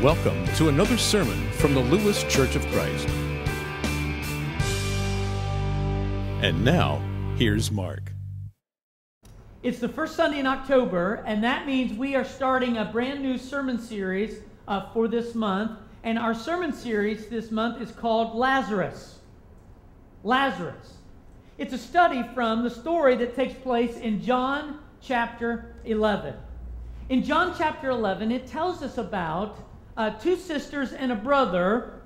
Welcome to another sermon from the Lewes Church of Christ. And now, here's Mark. It's the first Sunday in October, and that means we are starting a brand new sermon series for this month. And our sermon series this month is called Lazarus. Lazarus. It's a study from the story that takes place in John chapter 11. In John chapter 11, it tells us about two sisters and a brother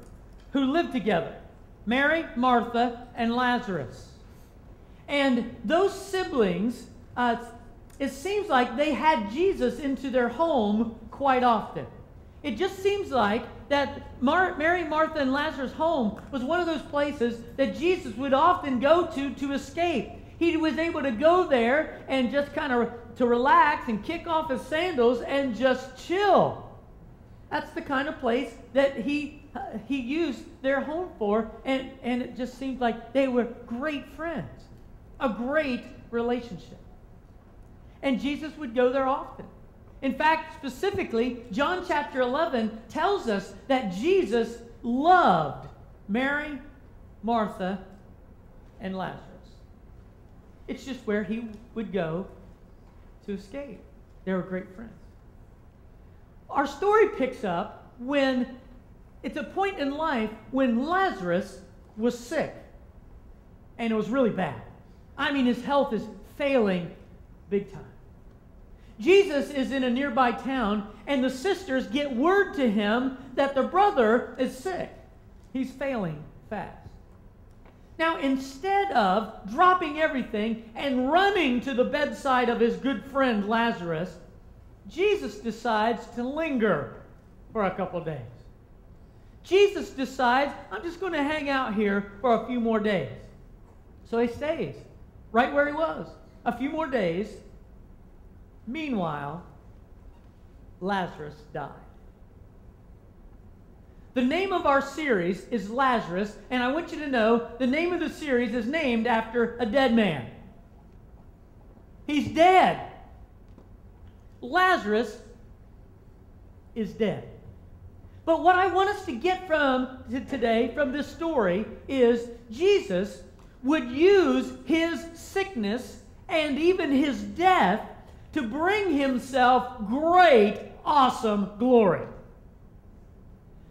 who lived together. Mary, Martha, and Lazarus. And those siblings, it seems like they had Jesus into their home quite often. It just seems like that Mary, Martha, and Lazarus' home was one of those places that Jesus would often go to escape. He was able to go there and just kind of to relax and kick off his sandals and just chill. That's the kind of place that he used their home for, and it just seemed like they were great friends, a great relationship. And Jesus would go there often. In fact, specifically, John chapter 11 tells us that Jesus loved Mary, Martha, and Lazarus. It's just where he would go to escape. They were great friends. Our story picks up when it's a point in life when Lazarus was sick. And it was really bad. I mean, his health is failing big time. Jesus is in a nearby town, and the sisters get word to him that their brother is sick. He's failing fast. Now, instead of dropping everything and running to the bedside of his good friend Lazarus, Jesus decides to linger for a couple days. Jesus decides, I'm just going to hang out here for a few more days. So he stays right where he was a few more days. Meanwhile, Lazarus died. The name of our series is Lazarus, and I want you to know the name of the series is named after a dead man. He's dead. Lazarus is dead. But what I want us to get from today, from this story, is Jesus would use his sickness and even his death to bring himself great, awesome glory.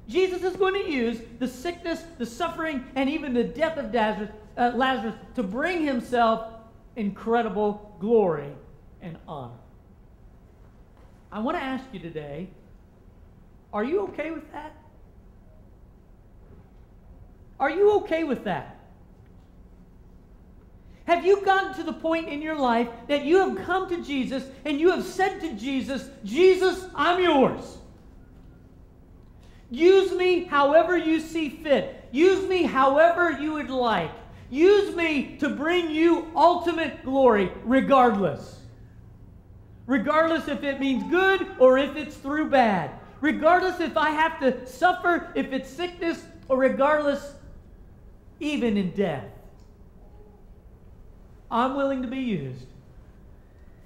Jesus is going to use the sickness, the suffering, and even the death of Lazarus to bring himself incredible glory and honor. I want to ask you today, are you okay with that? Are you okay with that? Have you gotten to the point in your life that you have come to Jesus and you have said to Jesus, Jesus, I'm yours. Use me however you see fit. Use me however you would like. Use me to bring you ultimate glory regardless. Regardless if it means good or if it's through bad. Regardless if I have to suffer, if it's sickness, or regardless even in death. I'm willing to be used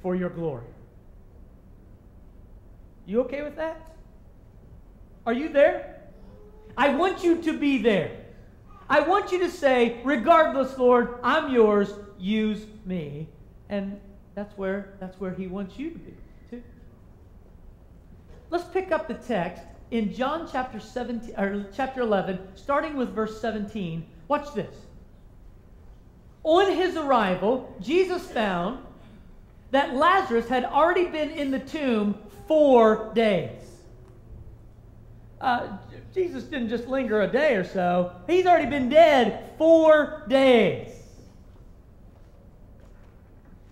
for your glory. You okay with that? Are you there? I want you to be there. I want you to say, regardless, Lord, I'm yours, use me. And that's where he wants you to be, too. Let's pick up the text in John chapter 11, starting with verse 17. Watch this. On his arrival, Jesus found that Lazarus had already been in the tomb 4 days. Jesus didn't just linger a day or so. He's already been dead 4 days.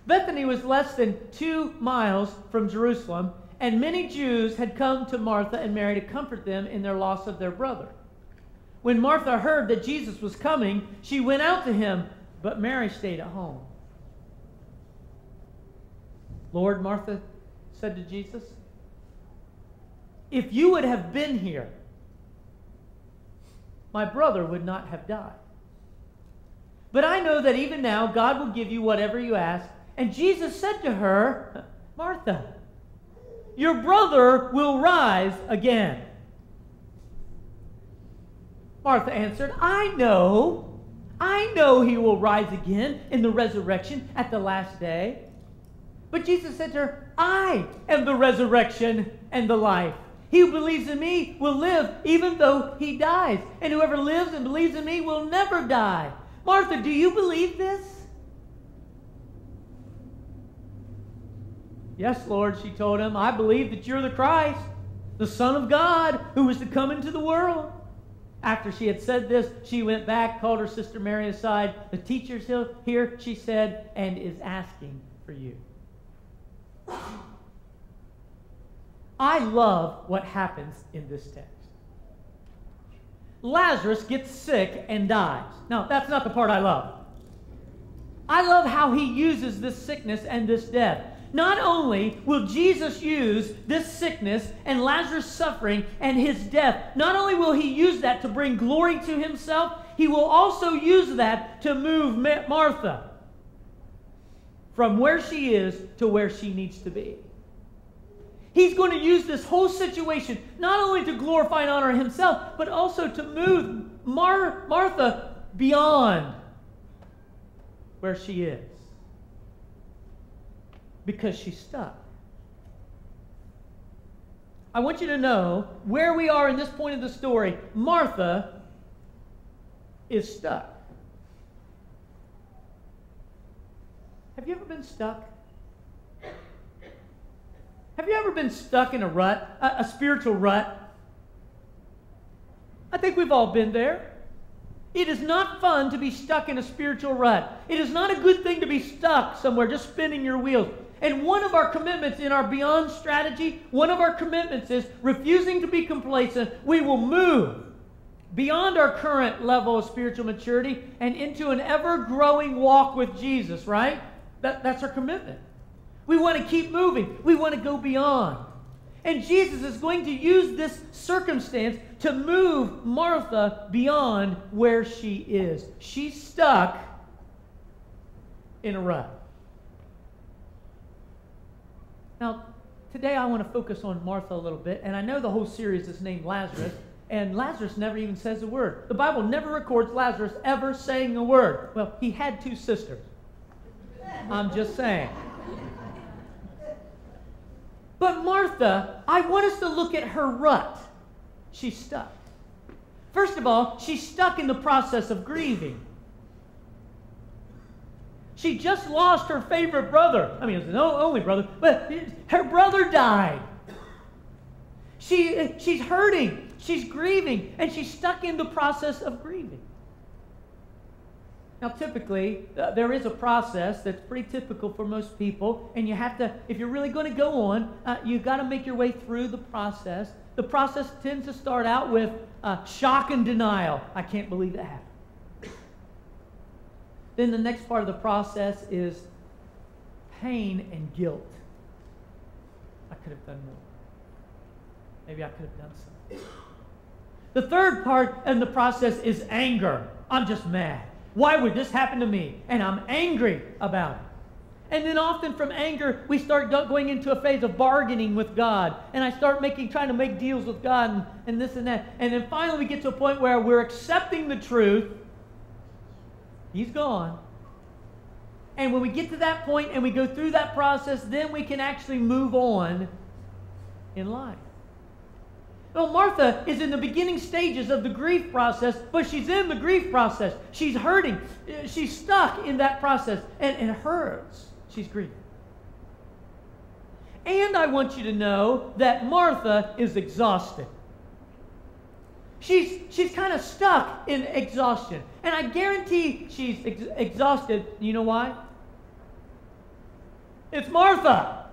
Bethany was less than 2 miles from Jerusalem, and many Jews had come to Martha and Mary to comfort them in their loss of their brother. When Martha heard that Jesus was coming, she went out to him, but Mary stayed at home. Lord, Martha said to Jesus, if you would have been here, my brother would not have died. But I know that even now God will give you whatever you ask. And Jesus said to her, Martha, your brother will rise again. Martha answered, I know he will rise again in the resurrection at the last day. But Jesus said to her, I am the resurrection and the life. He who believes in me will live even though he dies. And whoever lives and believes in me will never die. Martha, do you believe this? Yes, Lord, she told him, I believe that you're the Christ, the Son of God, who is to come into the world. After she had said this, she went back, called her sister Mary aside. The teacher's here, she said, and is asking for you. I love what happens in this text. Lazarus gets sick and dies. Now, that's not the part I love. I love how he uses this sickness and this death. Not only will Jesus use this sickness and Lazarus' suffering and his death, not only will he use that to bring glory to himself, he will also use that to move Martha from where she is to where she needs to be. He's going to use this whole situation not only to glorify and honor himself, but also to move Martha beyond where she is. Because she's stuck. I want you to know where we are in this point of the story. Martha is stuck. Have you ever been stuck? Have you ever been stuck in a rut, a spiritual rut? I think we've all been there. It is not fun to be stuck in a spiritual rut. It is not a good thing to be stuck somewhere just spinning your wheels. And one of our commitments in our Beyond strategy, one of our commitments is refusing to be complacent. We will move beyond our current level of spiritual maturity and into an ever-growing walk with Jesus, right? That's our commitment. We want to keep moving. We want to go beyond. And Jesus is going to use this circumstance to move Martha beyond where she is. She's stuck in a rut. Now, today I want to focus on Martha a little bit, and I know the whole series is named Lazarus, and Lazarus never even says a word. The Bible never records Lazarus ever saying a word. Well, he had two sisters. I'm just saying. But Martha, I want us to look at her rut. She's stuck. First of all, she's stuck in the process of grieving. She just lost her favorite brother. I mean, it's the only brother, but her brother died. She's hurting, she's grieving, and she's stuck in the process of grieving. Now, typically, there is a process that's pretty typical for most people, and you have to, if you're really going to go on, you've got to make your way through the process. The process tends to start out with shock and denial. I can't believe that happened. Then the next part of the process is pain and guilt. I could have done more. Maybe I could have done something. The third part in the process is anger. I'm just mad. Why would this happen to me? And I'm angry about it. And then often from anger, we start going into a phase of bargaining with God. And I start trying to make deals with God and this and that. And then finally we get to a point where we're accepting the truth. He's gone. And when we get to that point and we go through that process, then we can actually move on in life. Well, Martha is in the beginning stages of the grief process, but she's in the grief process. She's hurting. She's stuck in that process, and it hurts. She's grieving. And I want you to know that Martha is exhausted. She's kind of stuck in exhaustion. And I guarantee she's exhausted. You know why? It's Martha.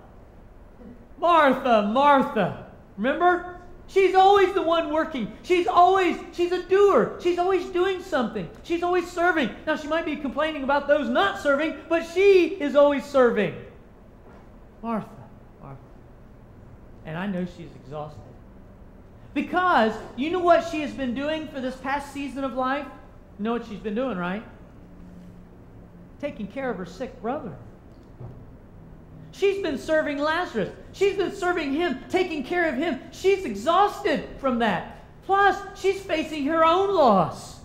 Martha, Martha. Remember? She's always the one working. She's a doer. She's always doing something. She's always serving. Now, she might be complaining about those not serving, but she is always serving. Martha, Martha. And I know she's exhausted. Because you know what she has been doing for this past season of life? You know what she's been doing, right? Taking care of her sick brother. She's been serving Lazarus. She's been serving him, taking care of him. She's exhausted from that. Plus, she's facing her own loss.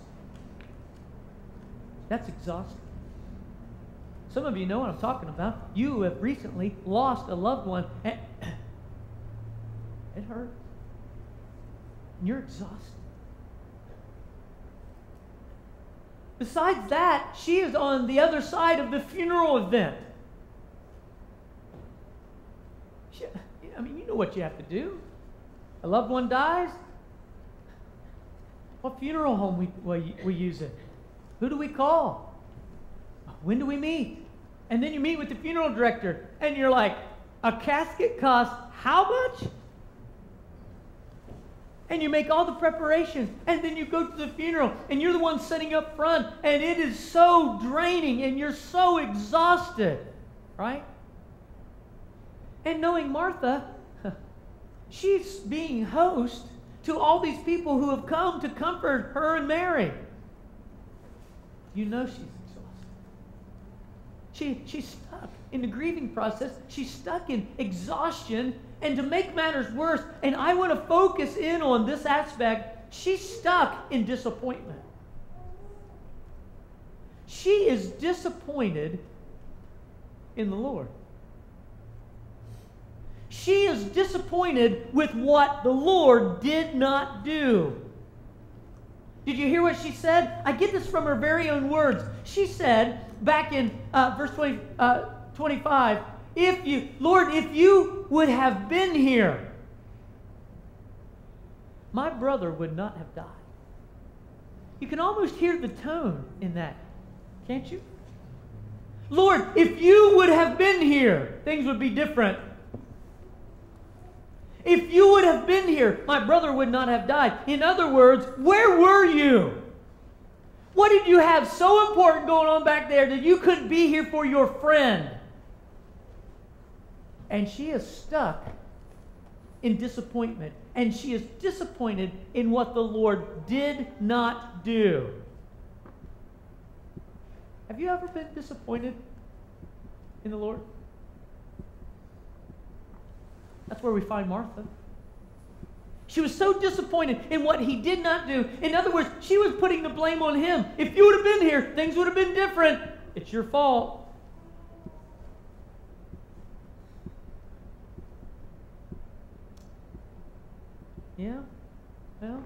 That's exhausting. Some of you know what I'm talking about. You have recently lost a loved one, and it hurts. And you're exhausted. Besides that, she is on the other side of the funeral event. You know what you have to do. A loved one dies. What funeral home we use it? Who do we call? When do we meet? And then you meet with the funeral director, and you're like, a casket costs how much? And you make all the preparations, and then you go to the funeral, and you're the one sitting up front, and it is so draining, and you're so exhausted, right? And knowing Martha, she's being host to all these people who have come to comfort her and Mary. You know she's exhausted. She's stuck in the grieving process. She's stuck in exhaustion. And to make matters worse, and I want to focus in on this aspect, she's stuck in disappointment. She is disappointed in the Lord. She is disappointed with what the Lord did not do. Did you hear what she said? I get this from her very own words. She said, back in verse 25, Lord, if you would have been here, my brother would not have died. You can almost hear the tone in that, can't you? Lord, if you would have been here, things would be different. If you would have been here, my brother would not have died. In other words, where were you? What did you have so important going on back there that you couldn't be here for your friend? And she is stuck in disappointment. And she is disappointed in what the Lord did not do. Have you ever been disappointed in the Lord? That's where we find Martha. She was so disappointed in what he did not do. In other words, she was putting the blame on him. If you would have been here, things would have been different. It's your fault. Yeah? Well,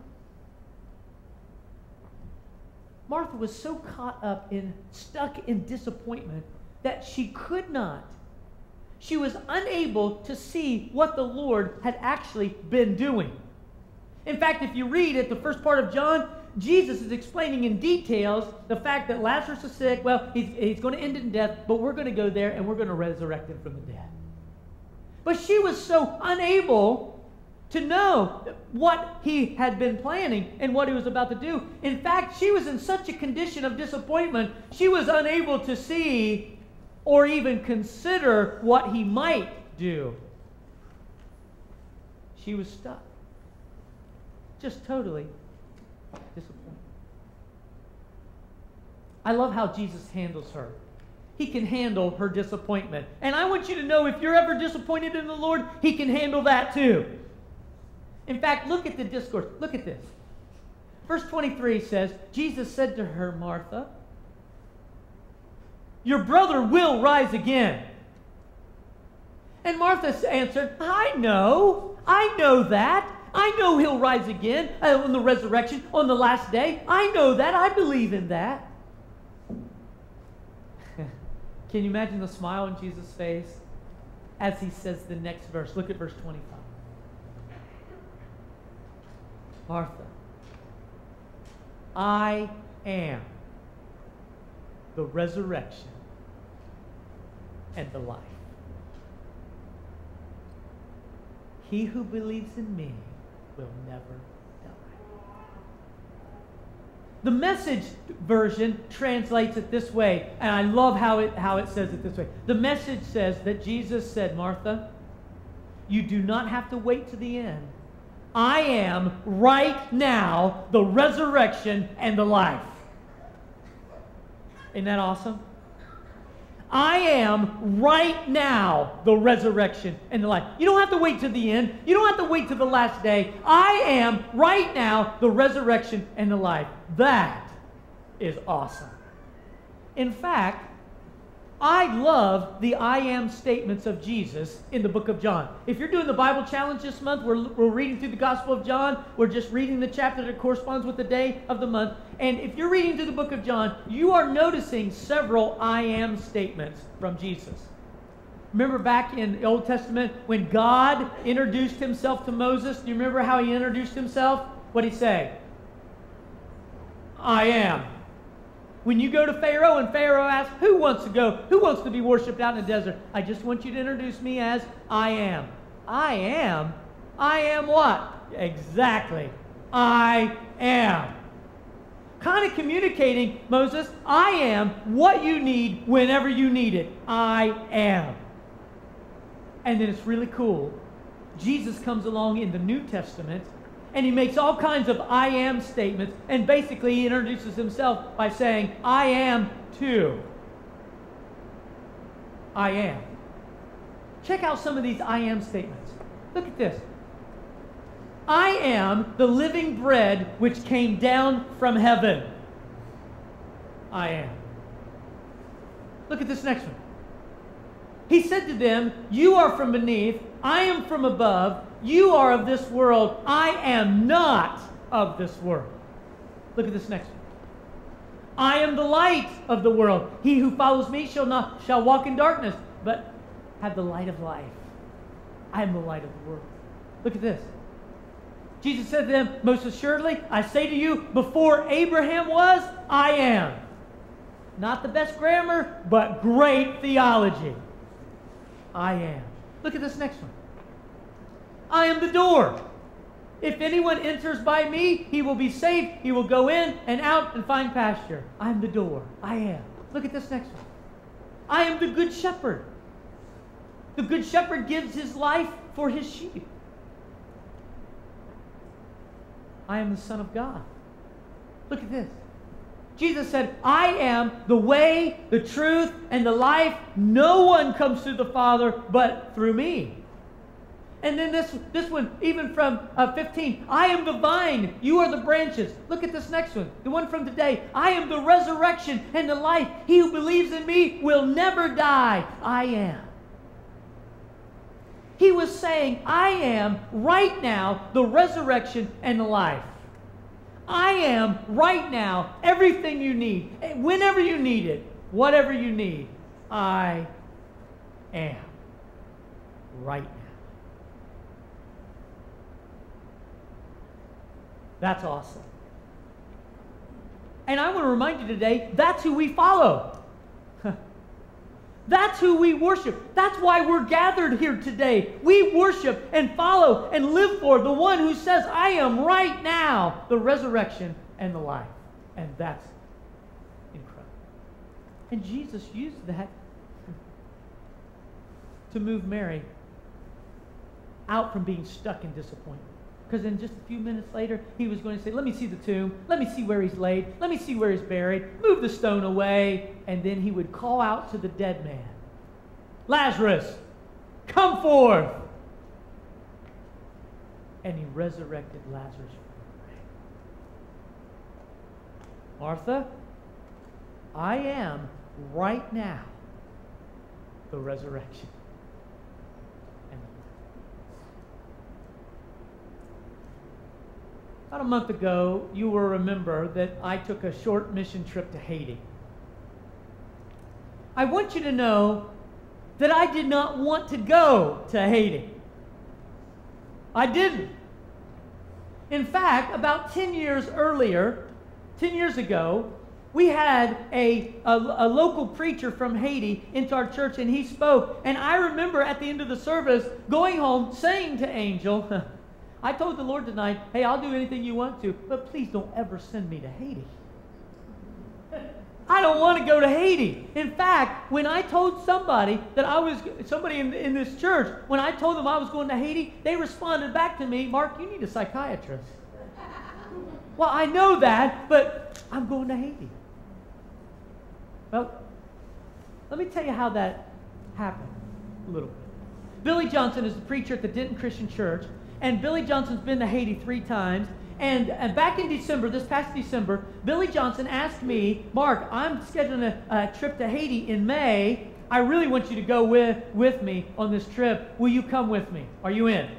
Martha was so caught up stuck in disappointment that she could not. She was unable to see what the Lord had actually been doing. In fact, if you read at the first part of John, Jesus is explaining in details the fact that Lazarus is sick. Well, he's going to end in death, but we're going to go there and we're going to resurrect him from the dead. But she was so unable to know what he had been planning and what he was about to do. In fact, she was in such a condition of disappointment, she was unable to see or even consider what he might do. She was stuck. Just totally disappointed. I love how Jesus handles her. He can handle her disappointment. And I want you to know, if you're ever disappointed in the Lord, he can handle that too. In fact, look at the discourse. Look at this. Verse 23 says, Jesus said to her, Martha, your brother will rise again. And Martha answered, I know that. I know he'll rise again on the resurrection, on the last day. I know that. I believe in that. Can you imagine the smile on Jesus' face as he says the next verse? Look at verse 25. Martha, I am the resurrection and the life. He who believes in me will never die. The Message version translates it this way, and I love how it says it this way. The Message says that Jesus said, Martha, you do not have to wait to the end. I am right now the resurrection and the life. Isn't that awesome? I am right now the resurrection and the life. You don't have to wait to the end. You don't have to wait to the last day. I am right now the resurrection and the life. That is awesome. In fact, I love the I am statements of Jesus in the book of John. If you're doing the Bible challenge this month, we're reading through the Gospel of John. We're just reading the chapter that corresponds with the day of the month. And if you're reading through the book of John, you are noticing several I am statements from Jesus. Remember back in the Old Testament when God introduced himself to Moses? Do you remember how he introduced himself? What did he say? I am. When you go to Pharaoh and Pharaoh asks, who wants to go? Who wants to be worshipped out in the desert? I just want you to introduce me as I am. I am? I am what? Exactly. I am. Kind of communicating, Moses, I am what you need whenever you need it. I am. And then it's really cool. Jesus comes along in the New Testament and he makes all kinds of I am statements, and basically he introduces himself by saying, I am too. I am. Check out some of these I am statements. Look at this. I am the living bread which came down from heaven. I am. Look at this next one. He said to them, you are from beneath, I am from above. You are of this world. I am not of this world. Look at this next one. I am the light of the world. He who follows me shall walk in darkness, but have the light of life. I am the light of the world. Look at this. Jesus said to them, most assuredly, I say to you, before Abraham was, I am. Not the best grammar, but great theology. I am. Look at this next one. I am the door. If anyone enters by me, he will be saved. He will go in and out and find pasture. I am the door. I am. Look at this next one. I am the good shepherd. The good shepherd gives his life for his sheep. I am the Son of God. Look at this. Jesus said, I am the way, the truth, and the life. No one comes to the Father but through me. And then this one, even from 15, I am the vine, you are the branches. Look at this next one, the one from today. I am the resurrection and the life. He who believes in me will never die. I am. He was saying, I am right now the resurrection and the life. I am right now everything you need, whenever you need it, whatever you need. I am right now. That's awesome. And I want to remind you today, that's who we follow. That's who we worship. That's why we're gathered here today. We worship and follow and live for the one who says, I am right now the resurrection and the life. And that's incredible. And Jesus used that to move Mary out from being stuck in disappointment. Because then just a few minutes later, he was going to say, let me see the tomb. Let me see where he's laid. Let me see where he's buried. Move the stone away. And then he would call out to the dead man, Lazarus, come forth. And he resurrected Lazarus from the grave. Martha, I am right now the resurrection. About a month ago, you will remember that I took a short mission trip to Haiti. I want you to know that I did not want to go to Haiti. I didn't. In fact, about 10 years ago, we had a local preacher from Haiti into our church, and he spoke. And I remember at the end of the service going home saying to Angel, I told the Lord tonight, hey, I'll do anything you want to, but please don't ever send me to Haiti. I don't want to go to Haiti. In fact, when I told somebody in this church, when I told them I was going to Haiti, they responded back to me, Mark, you need a psychiatrist. Well, I know that, but I'm going to Haiti. Well, Let me tell you how that happened a little bit. Billy Johnson is the preacher at the Denton Christian Church, and Billy Johnson's been to Haiti 3 times. And back in December, this past December, Billy Johnson asked me, Mark, I'm scheduling a trip to Haiti in May. I really want you to go with me on this trip. Will you come with me? Are you in?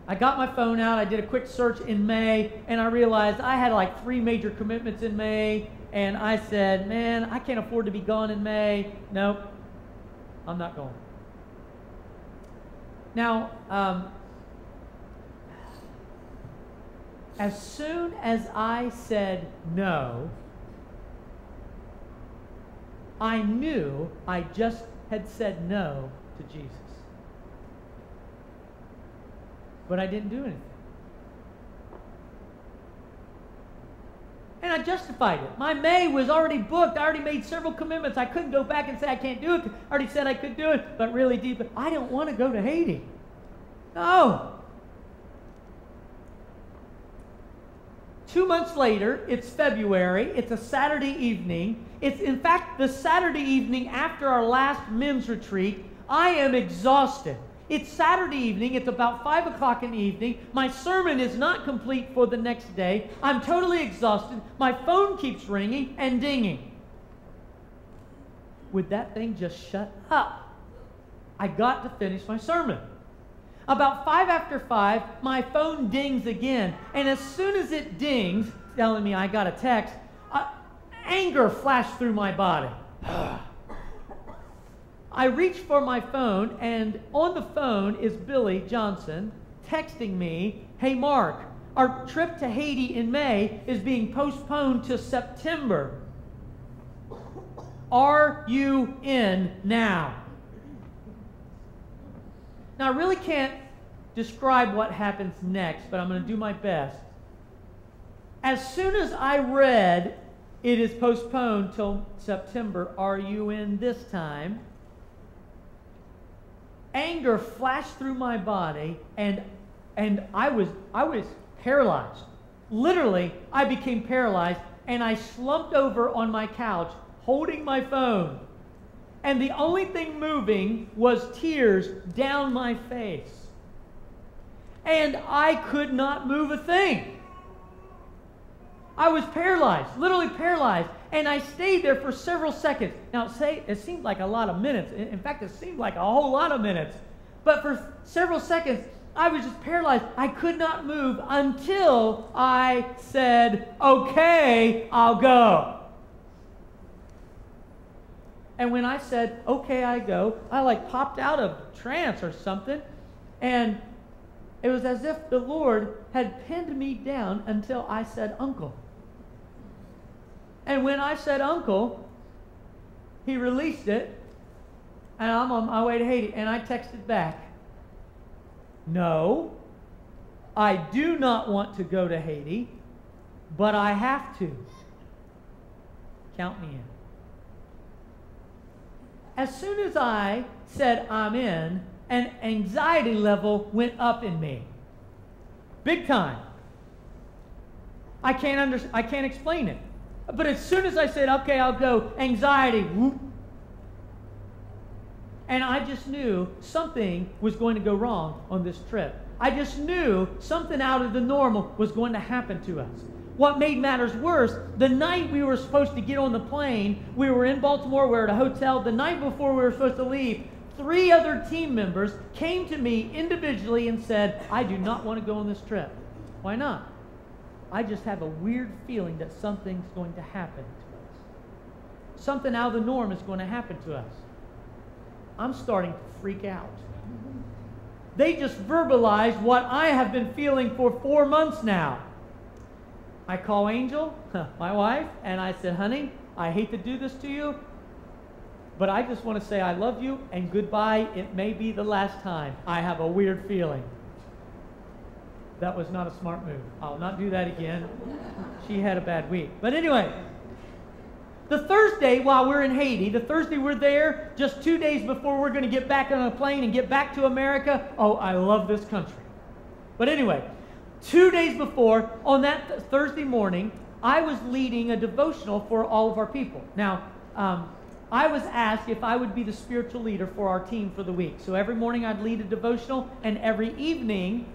I got my phone out. I did a quick search in May, and I realized I had like 3 major commitments in May. And I said, man, I can't afford to be gone in May. Nope, I'm not going. Now, as soon as I said no, I knew I just had said no to Jesus. But I didn't do anything. And I justified it. My May was already booked. I already made several commitments. I couldn't go back and say I can't do it. I already said I could do it, but really deep, I don't want to go to Haiti. No. 2 months later, it's February. It's a Saturday evening. It's, in fact, the Saturday evening after our last men's retreat. I am exhausted. It's Saturday evening. It's about 5 o'clock in the evening. My sermon is not complete for the next day. I'm totally exhausted. My phone keeps ringing and dinging. Would that thing just shut up? I got to finish my sermon. About 5 after 5, my phone dings again. And as soon as it dings, telling me I got a text, anger flashed through my body. I reach for my phone, and on the phone is Billy Johnson texting me, hey Mark, our trip to Haiti in May is being postponed to September. Are you in now? Now, I really can't describe what happens next, but I'm going to do my best. As soon as I read, it is postponed till September, are you in this time? Anger flashed through my body, and I was paralyzed. Literally, I became paralyzed, and I slumped over on my couch, holding my phone. And the only thing moving was tears down my face. And I could not move a thing. I was paralyzed, literally paralyzed. And I stayed there for several seconds. Now, it seemed like a lot of minutes. In fact, it seemed like a whole lot of minutes. But for several seconds, I was just paralyzed. I could not move until I said, okay, I'll go. And when I said, okay, I go, I like popped out of trance or something. And it was as if the Lord had pinned me down until I said, uncle. And when I said, uncle, he released it. And I'm on my way to Haiti. And I texted back, no, I do not want to go to Haiti, but I have to. Count me in. As soon as I said I'm in, an anxiety level went up in me. Big time. I can't explain it. But as soon as I said, okay, I'll go, anxiety, whoop. And I just knew something was going to go wrong on this trip. I just knew something out of the normal was going to happen to us. What made matters worse, the night we were supposed to get on the plane, we were in Baltimore, we were at a hotel. The night before we were supposed to leave, 3 other team members came to me individually and said, I do not want to go on this trip. Why not? I just have a weird feeling that something's going to happen to us. Something out of the norm is going to happen to us. I'm starting to freak out. They just verbalized what I have been feeling for 4 months now. I call Angel, my wife, and I said, honey, I hate to do this to you, but I just want to say I love you and goodbye. It may be the last time. I have a weird feeling. That was not a smart move. I'll not do that again. She had a bad week. But anyway, the Thursday while we're in Haiti, the Thursday we're there, just 2 days before we're going to get back on a plane and get back to America. Oh, I love this country. But anyway, 2 days before, on that Thursday morning, I was leading a devotional for all of our people. Now, I was asked if I would be the spiritual leader for our team for the week. So every morning I'd lead a devotional, and every evening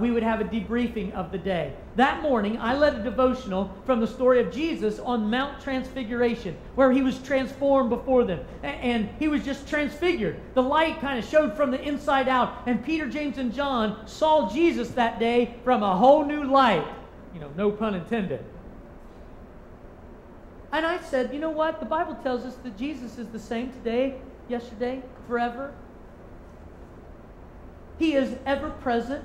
we would have a debriefing of the day. That morning I led a devotional from the story of Jesus on Mount Transfiguration, where he was transformed before them, and he was just transfigured. The light kind of showed from the inside out, and Peter, James, and John saw Jesus that day from a whole new light. No pun intended. And I said, you know what? The Bible tells us that Jesus is the same today, yesterday, forever. He is ever present.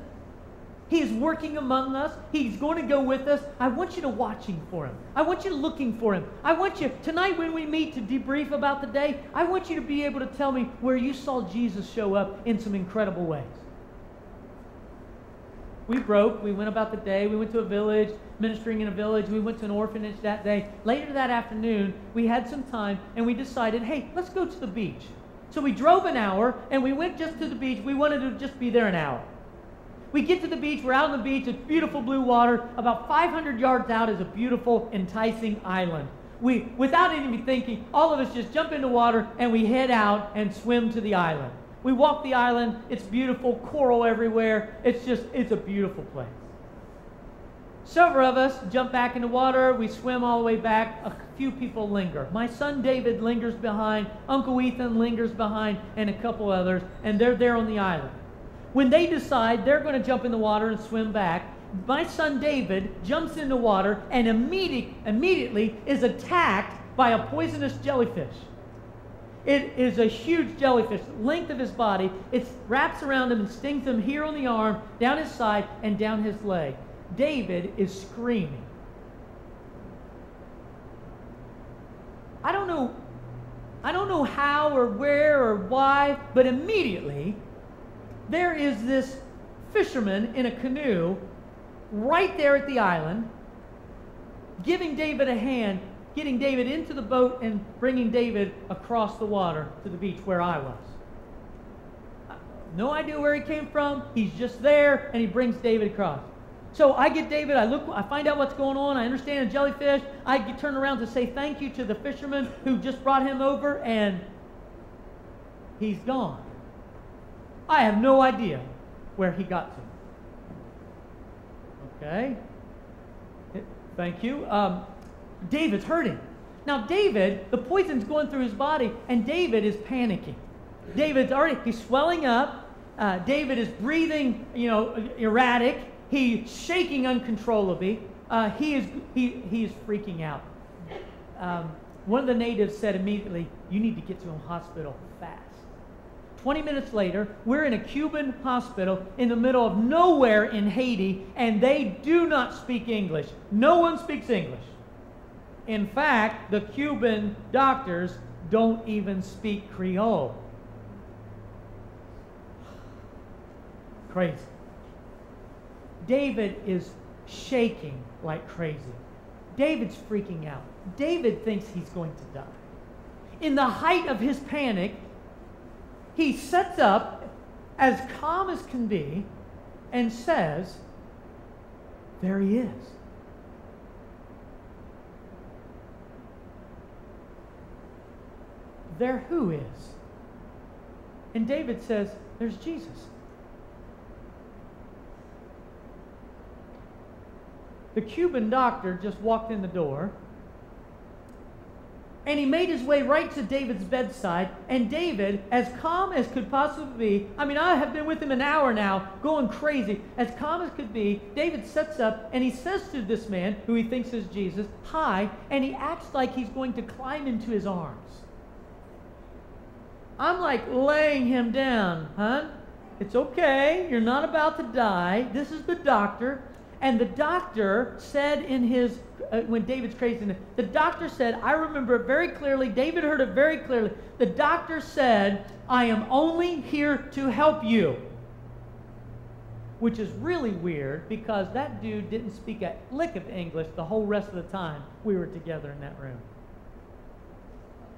He is working among us. He's going to go with us. I want you to watching for him. I want you looking for him. I want you, tonight when we meet to debrief about the day, I want you to be able to tell me where you saw Jesus show up in some incredible ways. We went about the day. We went to a village, ministering in a village. We went to an orphanage that day. Later that afternoon, we had some time, and we decided, hey, let's go to the beach. So we drove an hour, and we went just to the beach. We wanted to just be there an hour. We get to the beach. We're out on the beach. It's beautiful blue water. About 500 yards out is a beautiful, enticing island. Without even thinking, all of us just jump into water, and we head out and swim to the island. We walk the island. It's beautiful, coral everywhere. It's a beautiful place. Several of us jump back in the water. We swim all the way back. A few people linger. My son David lingers behind. Uncle Ethan lingers behind, and a couple others, and they're there on the island. When they decide they're going to jump in the water and swim back, my son David jumps in the water and immediately is attacked by a poisonous jellyfish. It is a huge jellyfish, length of his body. It wraps around him and stings him here on the arm, down his side, and down his leg. David is screaming. I don't know how or where or why, but immediately there is this fisherman in a canoe right there at the island, giving David a hand, getting David into the boat and bringing David across the water to the beach where I was. No idea where he came from. He's just there, and he brings David across. So I get David, I find out what's going on. I understand a jellyfish. I turn around to say thank you to the fisherman who just brought him over, and he's gone. I have no idea where he got to. Okay. Thank you. David's hurting. Now David, the poison's going through his body, and David is panicking. He's swelling up. David is breathing, erratic. He's shaking uncontrollably. He is freaking out. One of the natives said immediately, you need to get to a hospital fast. 20 minutes later, we're in a Cuban hospital in the middle of nowhere in Haiti, and they do not speak English. No one speaks English. In fact, the Cuban doctors don't even speak Creole. Crazy. David is shaking like crazy. David's freaking out. David thinks he's going to die. In the height of his panic, he sets up as calm as can be and says, there he is. There who is? And David says, there's Jesus. The Cuban doctor just walked in the door, and he made his way right to David's bedside, and David, as calm as could possibly be, I have been with him an hour now, going crazy, as calm as could be, David sets up, and he says to this man, who he thinks is Jesus, hi, and he acts like he's going to climb into his arms. I'm like laying him down, huh? It's okay, you're not about to die, this is the doctor. And the doctor said in his, when David's crazy, the doctor said, I remember it very clearly, David heard it very clearly. The doctor said, I am only here to help you. Which is really weird because that dude didn't speak a lick of English the whole rest of the time we were together in that room.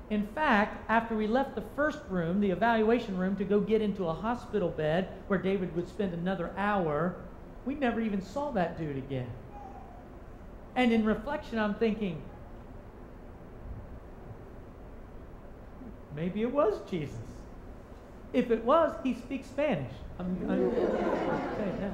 In fact, after we left the first room, the evaluation room, to go get into a hospital bed where David would spend another hour, we never even saw that dude again. And in reflection, I'm thinking, Maybe it was Jesus. If it was, he speaks Spanish. I'm saying that.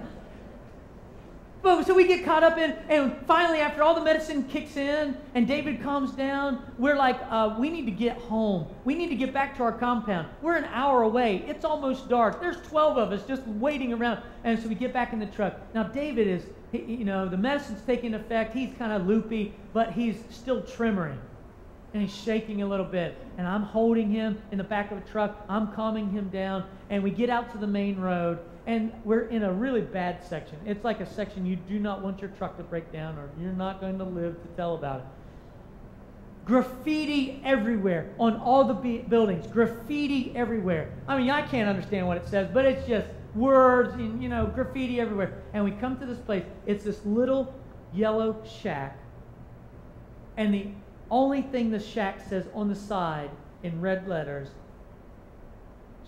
But so we get caught up in, and finally, after all the medicine kicks in and David calms down, we're like, we need to get home. We need to get back to our compound. We're an hour away. It's almost dark. There's 12 of us just waiting around. And so we get back in the truck. Now, David is, the medicine's taking effect. He's kind of loopy, but he's still tremoring. And he's shaking a little bit. And I'm holding him in the back of a truck. I'm calming him down. And we get out to the main road. And we're in a really bad section. It's like a section you do not want your truck to break down, or you're not going to live to tell about it. Graffiti everywhere on all the buildings. Graffiti everywhere. I mean, I can't understand what it says, but it's just words and, graffiti everywhere. And we come to this place. It's this little yellow shack. And the only thing the shack says on the side in red letters,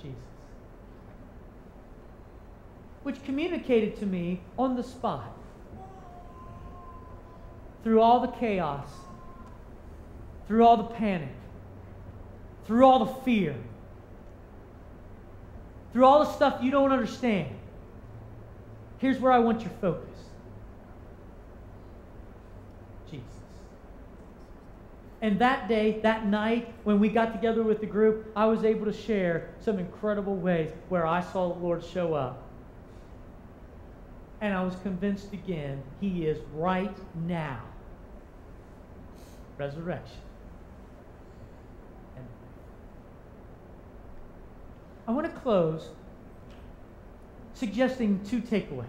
Jesus. Which communicated to me on the spot, through all the chaos, through all the panic, through all the fear, through all the stuff you don't understand. Here's where I want your focus. Jesus. And that day, that night, when we got together with the group, I was able to share some incredible ways where I saw the Lord show up. And I was convinced again, he is right now. Resurrection. And I want to close suggesting 2 takeaways.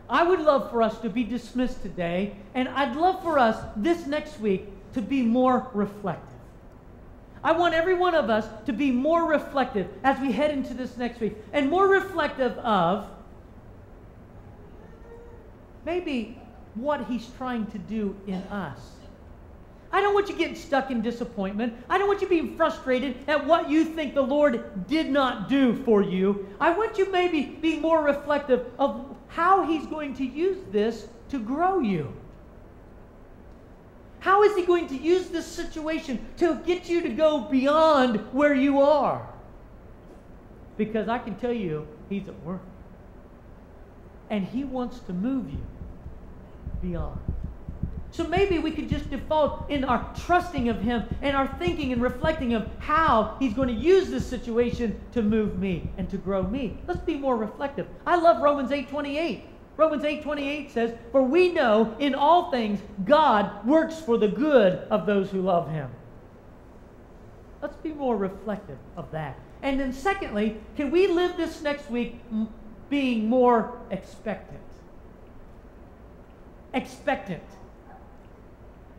I would love for us to be dismissed today, and I'd love for us this next week to be more reflective. I want every one of us to be more reflective as we head into this next week, and more reflective of maybe what he's trying to do in us. I don't want you getting stuck in disappointment. I don't want you being frustrated at what you think the Lord did not do for you. I want you maybe being more reflective of how he's going to use this to grow you. How is he going to use this situation to get you to go beyond where you are? Because I can tell you, he's at work. And he wants to move you beyond. So maybe we could just default in our trusting of him and our thinking and reflecting of how he's going to use this situation to move me and to grow me. Let's be more reflective. I love Romans 8:28. Romans 8:28 says, "For we know in all things God works for the good of those who love him." Let's be more reflective of that. And then secondly, can we live this next week being more expectant? Expectant.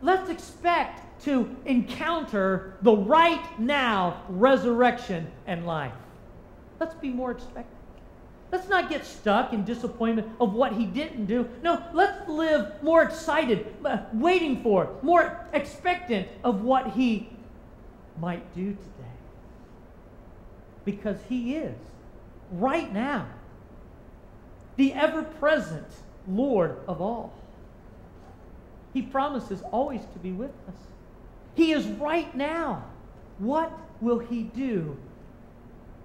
Let's expect to encounter the right now resurrection and life. Let's be more expectant. Let's not get stuck in disappointment of what he didn't do. No, let's live more excited, waiting for, more expectant of what he might do today. Because he is, right now, the ever-present Lord of all. He promises always to be with us. He is right now. What will he do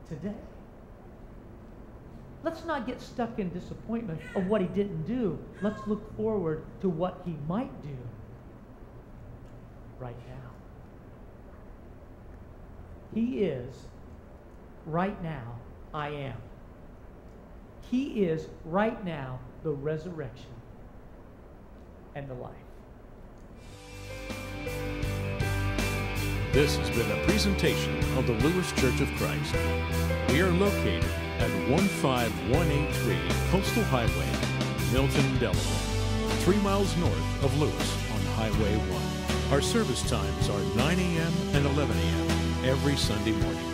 today? Let's not get stuck in disappointment of what he didn't do. Let's look forward to what he might do right now. He is right now, I am. He is right now the resurrection and the life. This has been a presentation of the Lewes Church of Christ. We are located at 15183 Coastal Highway, Milton, Delaware, 3 miles north of Lewes on Highway 1. Our service times are 9 a.m. and 11 a.m. every Sunday morning.